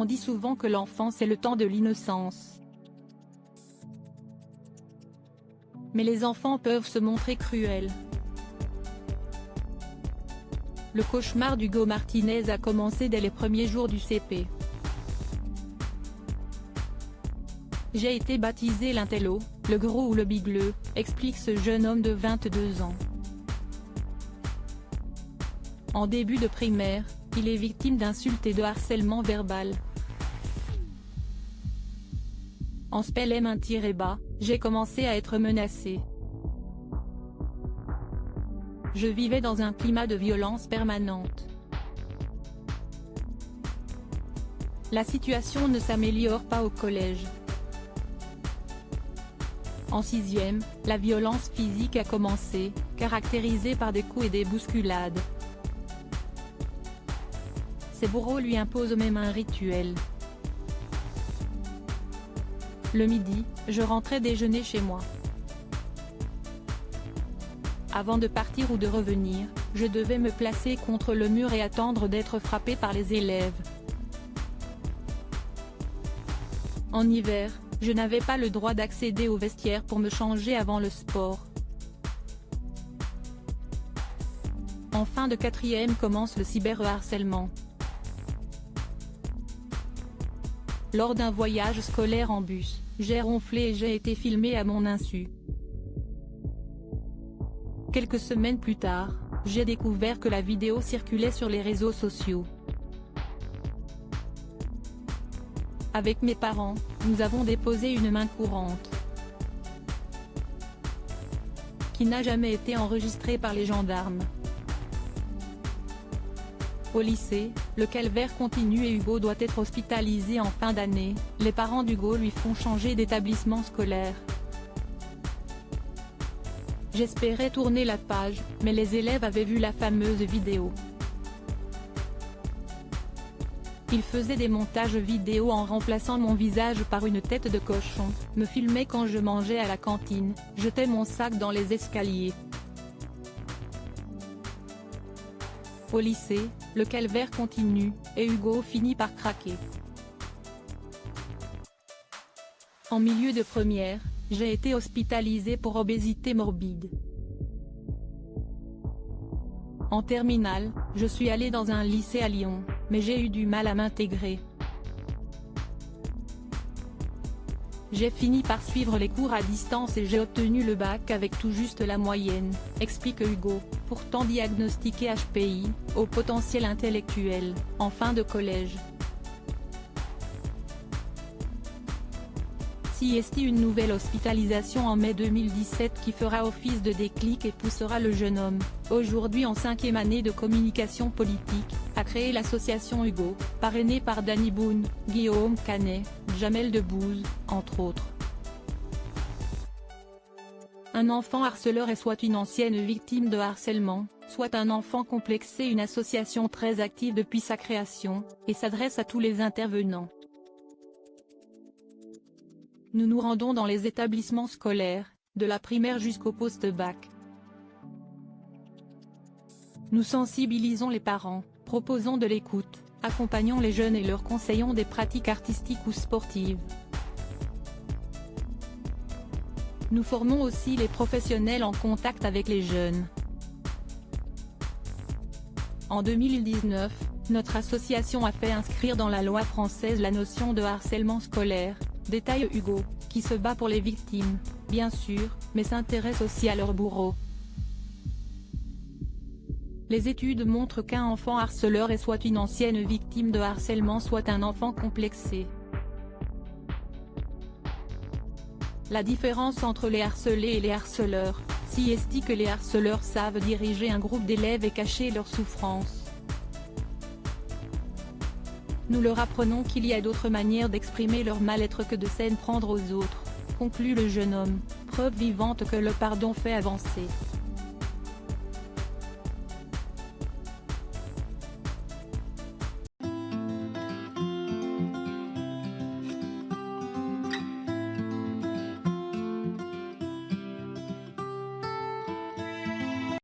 On dit souvent que l'enfance est le temps de l'innocence. Mais les enfants peuvent se montrer cruels. Le cauchemar d'Hugo Martinez a commencé dès les premiers jours du CP. J'ai été baptisé l'intello, le gros ou le bigleux, explique ce jeune homme de 22 ans. En début de primaire, il est victime d'insultes et de harcèlement verbal. En spell M1-bas, j'ai commencé à être menacé. Je vivais dans un climat de violence permanente. La situation ne s'améliore pas au collège. En 6e, la violence physique a commencé, caractérisée par des coups et des bousculades. Ses bourreaux lui imposent même un rituel. Le midi, je rentrais déjeuner chez moi. Avant de partir ou de revenir, je devais me placer contre le mur et attendre d'être frappé par les élèves. En hiver, je n'avais pas le droit d'accéder au vestiaire pour me changer avant le sport. En fin de 4e commence le cyberharcèlement. Lors d'un voyage scolaire en bus, j'ai ronflé et j'ai été filmé à mon insu. Quelques semaines plus tard, j'ai découvert que la vidéo circulait sur les réseaux sociaux. Avec mes parents, nous avons déposé une main courante, qui n'a jamais été enregistrée par les gendarmes. Au lycée, le calvaire continue et Hugo doit être hospitalisé en fin d'année. Les parents d'Hugo lui font changer d'établissement scolaire. J'espérais tourner la page, mais les élèves avaient vu la fameuse vidéo. Il faisait des montages vidéo en remplaçant mon visage par une tête de cochon, me filmait quand je mangeais à la cantine, jetait mon sac dans les escaliers. Au lycée, le calvaire continue, et Hugo finit par craquer. En milieu de première, j'ai été hospitalisé pour obésité morbide. En terminale, je suis allé dans un lycée à Lyon, mais j'ai eu du mal à m'intégrer. J'ai fini par suivre les cours à distance et j'ai obtenu le bac avec tout juste la moyenne, explique Hugo, pourtant diagnostiqué HPI, au potentiel intellectuel, en fin de collège. Si est une nouvelle hospitalisation en mai 2017 qui fera office de déclic et poussera le jeune homme, aujourd'hui en 5e année de communication politique, à créer l'association Hugo, parrainée par Danny Boone, Guillaume Canet, Jamel Debbouze, entre autres. Un enfant harceleur est soit une ancienne victime de harcèlement, soit un enfant complexé. Une association très active depuis sa création, et s'adresse à tous les intervenants. Nous nous rendons dans les établissements scolaires, de la primaire jusqu'au post-bac. Nous sensibilisons les parents, proposons de l'écoute, accompagnons les jeunes et leur conseillons des pratiques artistiques ou sportives. Nous formons aussi les professionnels en contact avec les jeunes. En 2019, notre association a fait inscrire dans la loi française la notion de harcèlement scolaire, détaille Hugo, qui se bat pour les victimes, bien sûr, mais s'intéresse aussi à leurs bourreaux. Les études montrent qu'un enfant harceleur est soit une ancienne victime de harcèlement soit un enfant complexé. La différence entre les harcelés et les harceleurs, si est que les harceleurs savent diriger un groupe d'élèves et cacher leurs souffrances. Nous leur apprenons qu'il y a d'autres manières d'exprimer leur mal-être que de s'en prendre aux autres, conclut le jeune homme, preuve vivante que le pardon fait avancer.